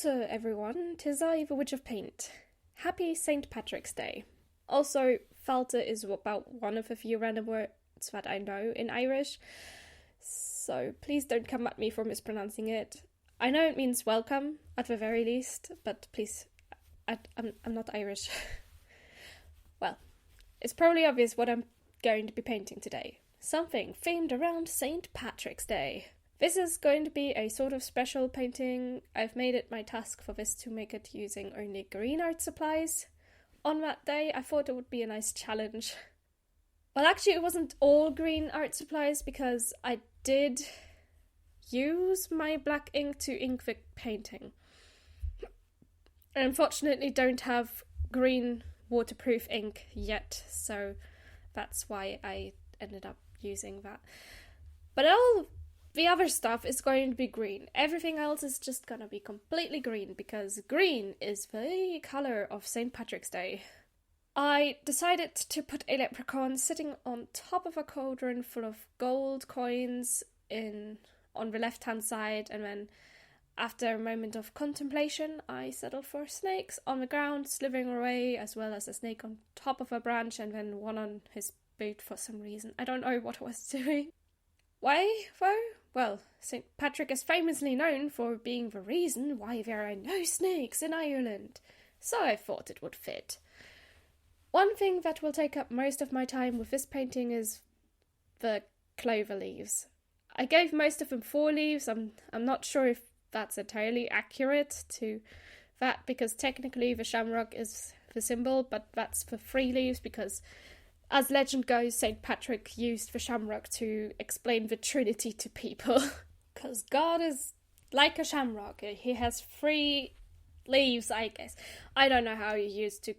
Falter, everyone. 'Tis I, the Witch of Paint. Happy St. Patrick's Day. Also, Falter is about one of a few random words that I know in Irish, so please don't come at me for mispronouncing it. I know it means welcome, at the very least, but please, I'm not Irish. Well, it's probably obvious what I'm going to be painting today. Something themed around St. Patrick's Day. This is going to be a sort of special painting. I've made it my task for this to make it using only green art supplies. On that day, I thought it would be a nice challenge. Well, actually, it wasn't all green art supplies because I did use my black ink to ink the painting. I unfortunately don't have green waterproof ink yet, so that's why I ended up using that. But all the other stuff is going to be green. Everything else is just gonna be completely green because green is the colour of St. Patrick's Day. I decided to put a leprechaun sitting on top of a cauldron full of gold coins on the left-hand side, and then after a moment of contemplation, I settled for snakes on the ground, slithering away, as well as a snake on top of a branch and then one on his boot for some reason. I don't know what I was doing. Why, though? Well, St. Patrick is famously known for being the reason why there are no snakes in Ireland, so I thought it would fit. One thing that will take up most of my time with this painting is the clover leaves. I gave most of them 4 leaves. I'm not sure if that's entirely accurate to that, because technically the shamrock is the symbol, but that's for 3 leaves because, as legend goes, St. Patrick used the shamrock to explain the Trinity to people. Because God is like a shamrock. He has 3 leaves, I guess. I don't know how he used to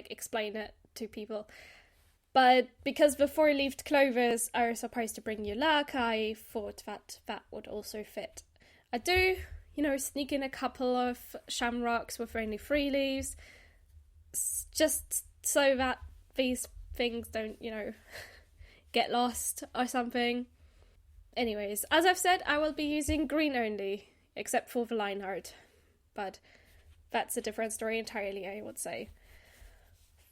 explain it to people. But because the 4-leaved clovers are supposed to bring you luck, I thought that would also fit. I do, sneak in a couple of shamrocks with only 3 leaves, just so that these things don't, get lost or something. Anyways, as I've said, I will be using green only, except for the line art. But that's a different story entirely, I would say.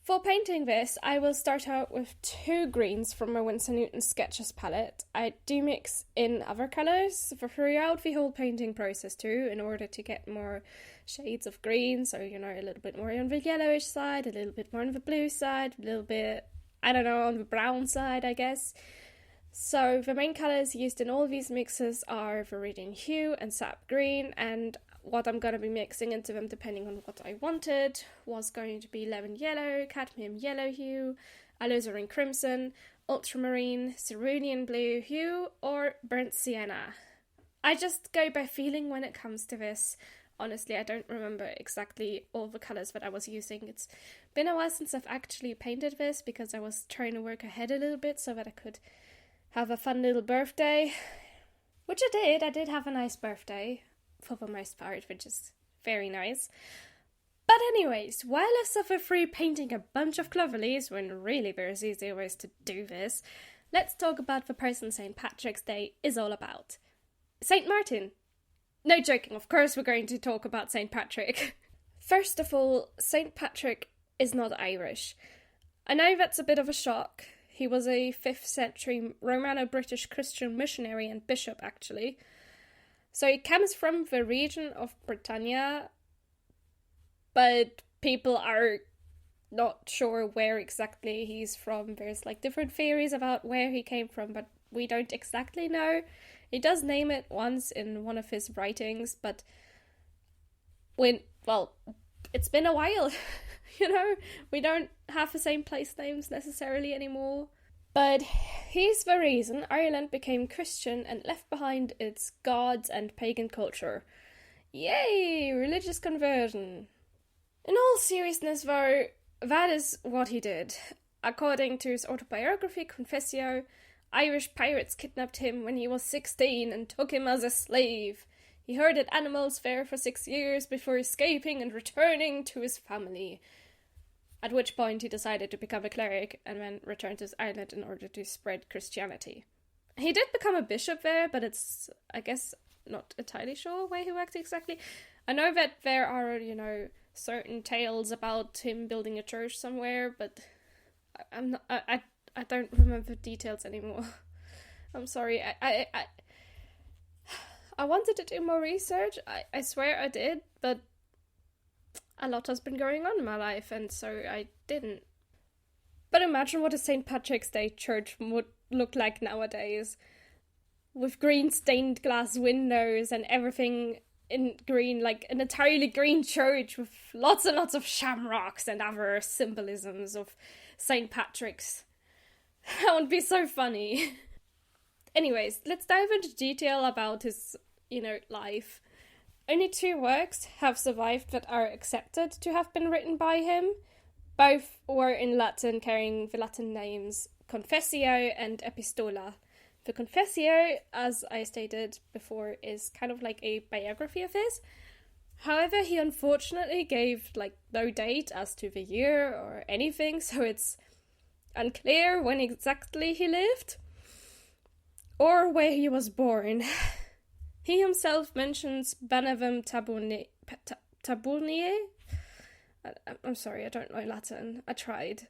For painting this, I will start out with 2 greens from my Winsor Newton Sketches palette. I do mix in other colours throughout the whole painting process too, in order to get more shades of green, so a little bit more on the yellowish side, a little bit more on the blue side, a little bit, on the brown side, I guess. So the main colours used in all these mixes are Viridian Hue and Sap Green, and what I'm going to be mixing into them, depending on what I wanted, was going to be Lemon Yellow, Cadmium Yellow Hue, Alizarin Crimson, Ultramarine, Cerulean Blue Hue, or Burnt Sienna. I just go by feeling when it comes to this. Honestly, I don't remember exactly all the colours that I was using. It's been a while since I've actually painted this, because I was trying to work ahead a little bit so that I could have a fun little birthday. Which I did. I did have a nice birthday, for the most part, which is very nice. But anyways, while I suffer through painting a bunch of clover leaves, when really there's easier ways to do this, let's talk about the person St. Patrick's Day is all about. St. Martin. No joking, of course we're going to talk about St. Patrick. First of all, St. Patrick is not Irish. I know that's a bit of a shock. He was a 5th century Romano-British Christian missionary and bishop, actually. So he comes from the region of Britannia, but people are not sure where exactly he's from. There's different theories about where he came from, but we don't exactly know. He does name it once in one of his writings, but it's been a while, we don't have the same place names necessarily anymore. But he's the reason Ireland became Christian and left behind its gods and pagan culture. Yay! Religious conversion. In all seriousness though, that is what he did. According to his autobiography Confessio, Irish pirates kidnapped him when he was 16 and took him as a slave. He herded animals there for 6 years before escaping and returning to his family. At which point he decided to become a cleric and then returned to Ireland in order to spread Christianity. He did become a bishop there, but it's, I guess, not entirely sure where he worked exactly. I know that there are, certain tales about him building a church somewhere, but I'm not, I don't remember details anymore. I'm sorry. I wanted to do more research. I swear I did, but a lot has been going on in my life, and so I didn't. But imagine what a St. Patrick's Day church would look like nowadays. With green stained glass windows and everything in green, like an entirely green church with lots and lots of shamrocks and other symbolisms of St. Patrick's. That would be so funny. Anyways, let's dive into detail about his, life. Only 2 works have survived that are accepted to have been written by him. Both were in Latin, carrying the Latin names Confessio and Epistola. The Confessio, as I stated before, is kind of like a biography of his. However, he unfortunately gave, no date as to the year or anything, so it's unclear when exactly he lived or where he was born. He himself mentions Benevum Taburniae. I'm sorry, I don't know Latin. I tried.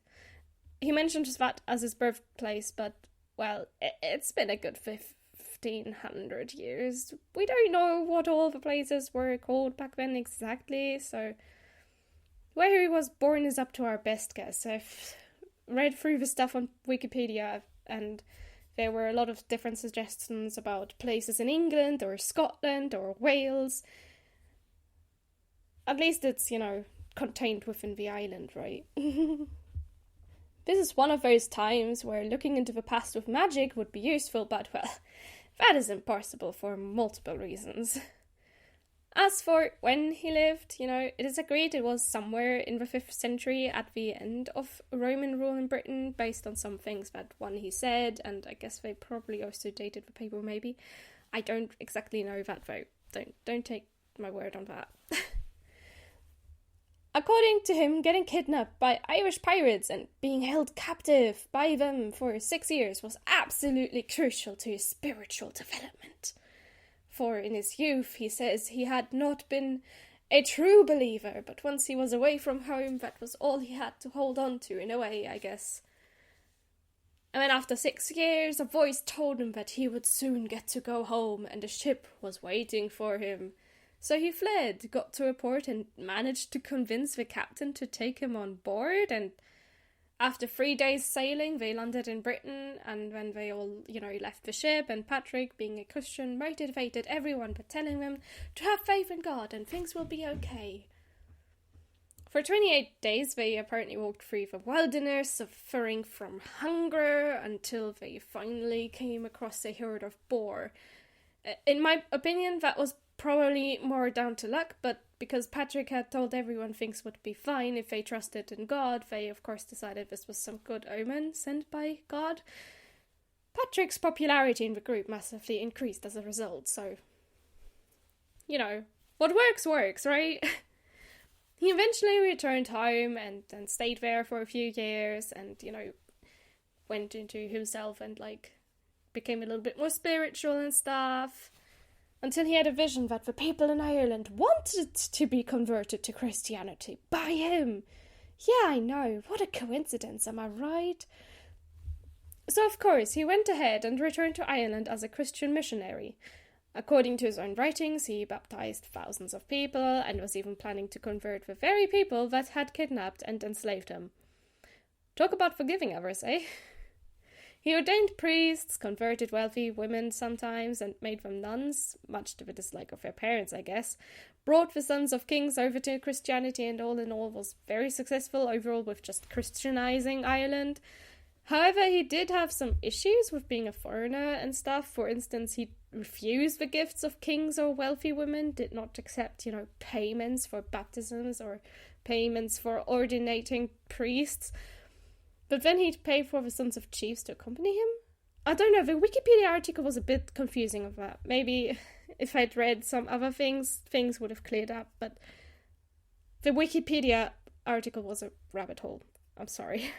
He mentions that as his birthplace, but, well, it's been a good 1500 years. We don't know what all the places were called back then exactly, so where he was born is up to our best guess. I've read through the stuff on Wikipedia, and there were a lot of different suggestions about places in England, or Scotland, or Wales. At least it's, contained within the island, right? This is one of those times where looking into the past with magic would be useful, but, well, that is impossible for multiple reasons. As for when he lived, it is agreed it was somewhere in the 5th century at the end of Roman rule in Britain, based on some things that he said, and I guess they probably also dated the paper, maybe. I don't exactly know that, though. Don't take my word on that. According to him, getting kidnapped by Irish pirates and being held captive by them for 6 years was absolutely crucial to his spiritual development. For in his youth, he says, he had not been a true believer, but once he was away from home, that was all he had to hold on to, in a way, I guess. And then after 6 years, a voice told him that he would soon get to go home, and a ship was waiting for him. So he fled, got to a port, and managed to convince the captain to take him on board, and after 3 days sailing, they landed in Britain, and when they all, left the ship, and Patrick, being a Christian, motivated everyone by telling them to have faith in God and things will be okay. For 28 days, they apparently walked through the wilderness, suffering from hunger, until they finally came across a herd of boar. In my opinion, that was probably more down to luck, but because Patrick had told everyone things would be fine if they trusted in God, they of course decided this was some good omen sent by God. Patrick's popularity in the group massively increased as a result, so, what works, right? He eventually returned home and stayed there for a few years and, went into himself and, became a little bit more spiritual and stuff. Until he had a vision that the people in Ireland wanted to be converted to Christianity by him. Yeah, I know. What a coincidence, am I right? So, of course, he went ahead and returned to Ireland as a Christian missionary. According to his own writings, he baptized thousands of people and was even planning to convert the very people that had kidnapped and enslaved him. Talk about forgiving others, eh? He ordained priests, converted wealthy women sometimes, and made them nuns, much to the dislike of their parents, I guess, brought the sons of kings over to Christianity, and all in all was very successful overall with just Christianizing Ireland. However, he did have some issues with being a foreigner and stuff. For instance, he refused the gifts of kings or wealthy women, did not accept, payments for baptisms or payments for ordinating priests. But then he'd pay for the sons of chiefs to accompany him? I don't know, the Wikipedia article was a bit confusing of that. Maybe if I'd read some other things would have cleared up, but the Wikipedia article was a rabbit hole. I'm sorry.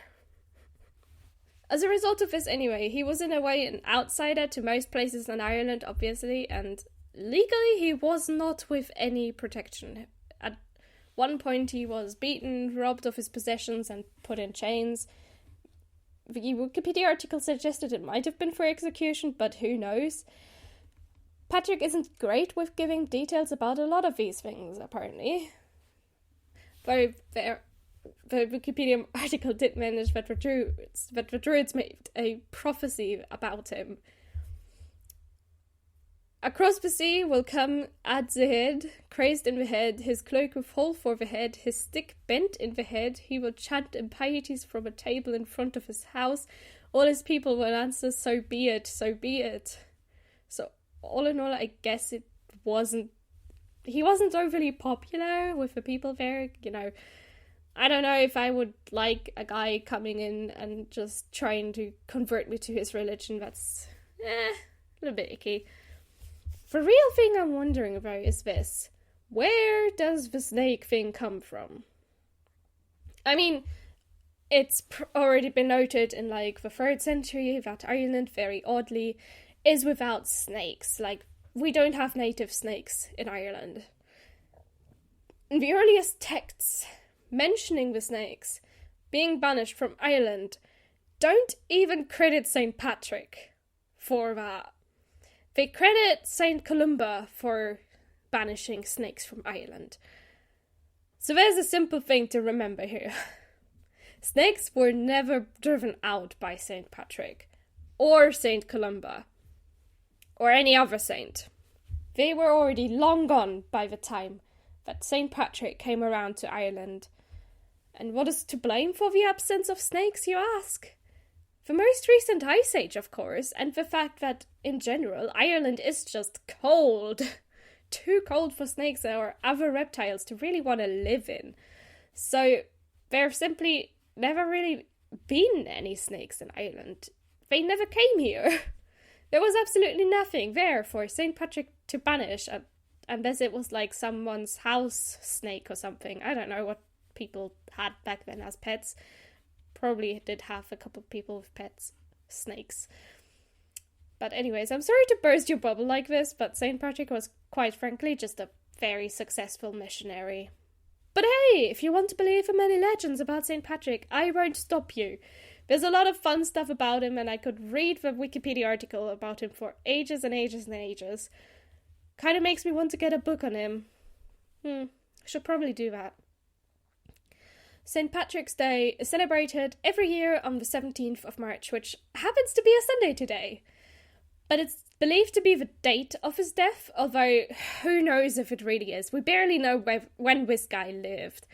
As a result of this anyway, he was in a way an outsider to most places in Ireland, obviously, and legally he was not with any protection. At one point he was beaten, robbed of his possessions, and put in chains. The Wikipedia article suggested it might have been for execution, but who knows? Patrick isn't great with giving details about a lot of these things, apparently. Though the Wikipedia article did manage that the Druids made a prophecy about him. Across the sea will come at the head, crazed in the head, his cloak with hole for the head, his stick bent in the head. He will chant impieties from a table in front of his house. All his people will answer, so be it, so be it. So, all in all, I guess he wasn't overly popular with the people there, I don't know if I would like a guy coming in and just trying to convert me to his religion. That's, a little bit icky. The real thing I'm wondering about is this. Where does the snake thing come from? I mean, it's already been noted in, the 3rd century that Ireland, very oddly, is without snakes. We don't have native snakes in Ireland. In the earliest texts mentioning the snakes being banished from Ireland don't even credit St. Patrick for that. They credit St. Columba for banishing snakes from Ireland. So there's a simple thing to remember here. Snakes were never driven out by St. Patrick, or St. Columba, or any other saint. They were already long gone by the time that St. Patrick came around to Ireland. And what is to blame for the absence of snakes, you ask? The most recent ice age, of course, and the fact that, in general, Ireland is just cold. Too cold for snakes or other reptiles to really want to live in. So, there have simply never really been any snakes in Ireland. They never came here. There was absolutely nothing there for St. Patrick to banish, unless it was someone's house snake or something. I don't know what people had back then as pets. Probably did have a couple of people with pets, snakes. But anyways, I'm sorry to burst your bubble like this, but St. Patrick was, quite frankly, just a very successful missionary. But hey, if you want to believe in many legends about St. Patrick, I won't stop you. There's a lot of fun stuff about him, and I could read the Wikipedia article about him for ages and ages and ages. Kind of makes me want to get a book on him. Should probably do that. St. Patrick's Day is celebrated every year on the 17th of March, which happens to be a Sunday today. But it's believed to be the date of his death, although who knows if it really is. We barely know when this guy lived.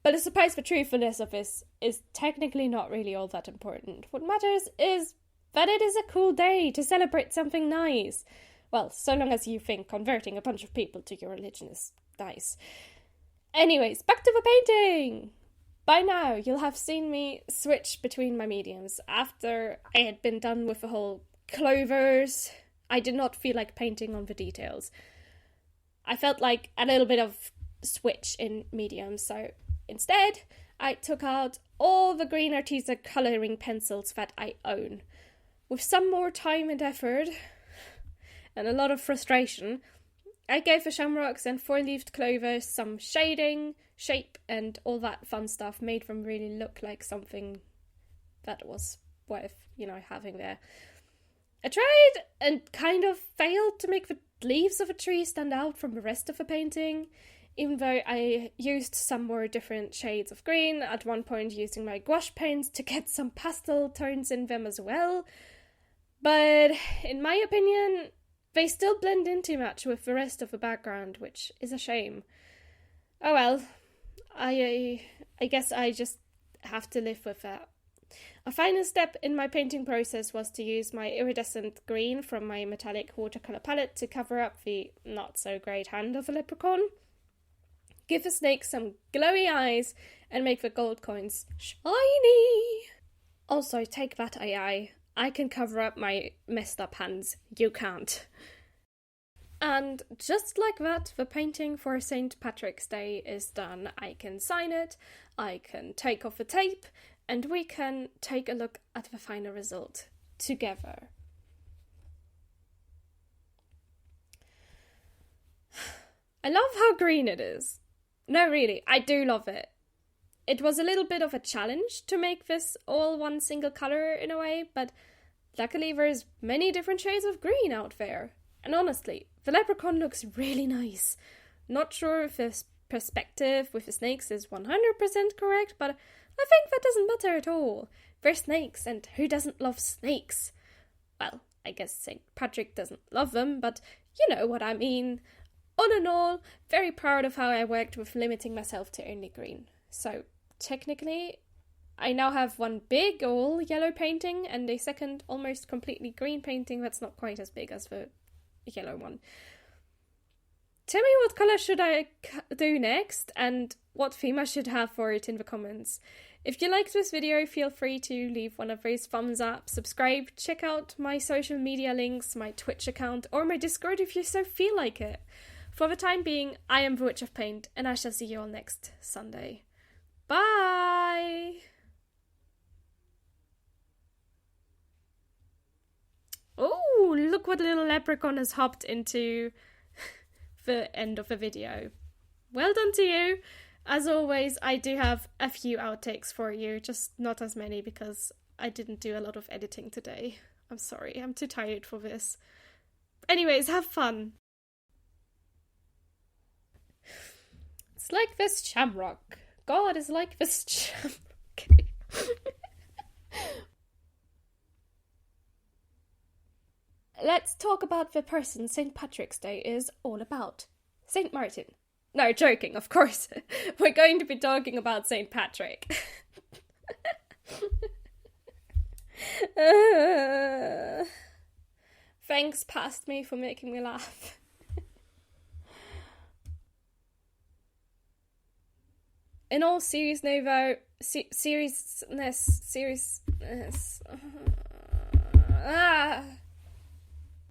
But I suppose the truthfulness of this is technically not really all that important. What matters is that it is a cool day to celebrate something nice. Well, so long as you think converting a bunch of people to your religion is nice. Anyways, back to the painting! By now, you'll have seen me switch between my mediums. After I had been done with the whole clovers, I did not feel like painting on the details. I felt like a little bit of switch in mediums, so instead, I took out all the green Arteza colouring pencils that I own. With some more time and effort, and a lot of frustration, I gave the shamrocks and four-leaved clovers some shading, shape, and all that fun stuff, made them really look like something that was worth, having there. I tried and kind of failed to make the leaves of a tree stand out from the rest of the painting, even though I used some more different shades of green, at one point using my gouache paints to get some pastel tones in them as well. But in my opinion, they still blend in too much with the rest of the background, which is a shame. Oh well, I guess I just have to live with that. A final step in my painting process was to use my iridescent green from my metallic watercolour palette to cover up the not-so-great hand of the leprechaun, give the snake some glowy eyes, and make the gold coins shiny! Also, take that AI. I can cover up my messed up hands. You can't. And just like that, the painting for St. Patrick's Day is done. I can sign it, I can take off the tape, and we can take a look at the final result together. I love how green it is. No, really, I do love it. It was a little bit of a challenge to make this all one single color in a way, but luckily there's many different shades of green out there. And honestly, the leprechaun looks really nice. Not sure if this perspective with the snakes is 100% correct, but I think that doesn't matter at all. They're snakes, and who doesn't love snakes? Well, I guess St. Patrick doesn't love them, but you know what I mean. All in all, very proud of how I worked with limiting myself to only green. So, technically, I now have one big all yellow painting and a second almost completely green painting that's not quite as big as the yellow one. Tell me what colour should I do next and what theme I should have for it in the comments. If you liked this video, feel free to leave one of those thumbs up, subscribe, check out my social media links, my Twitch account, or my Discord if you so feel like it. For the time being, I am the Witch of Paint, and I shall see you all next Sunday. Bye! Oh, look what little leprechaun has hopped into the end of the video. Well done to you! As always, I do have a few outtakes for you, just not as many because I didn't do a lot of editing today. I'm sorry, I'm too tired for this. Anyways, have fun! It's like this shamrock. God is like this shamrock. Let's talk about the person St. Patrick's Day is all about. St. Martin. No, joking, of course. We're going to be talking about St. Patrick. Thanks, past me, for making me laugh. In all seriousness, seriousness.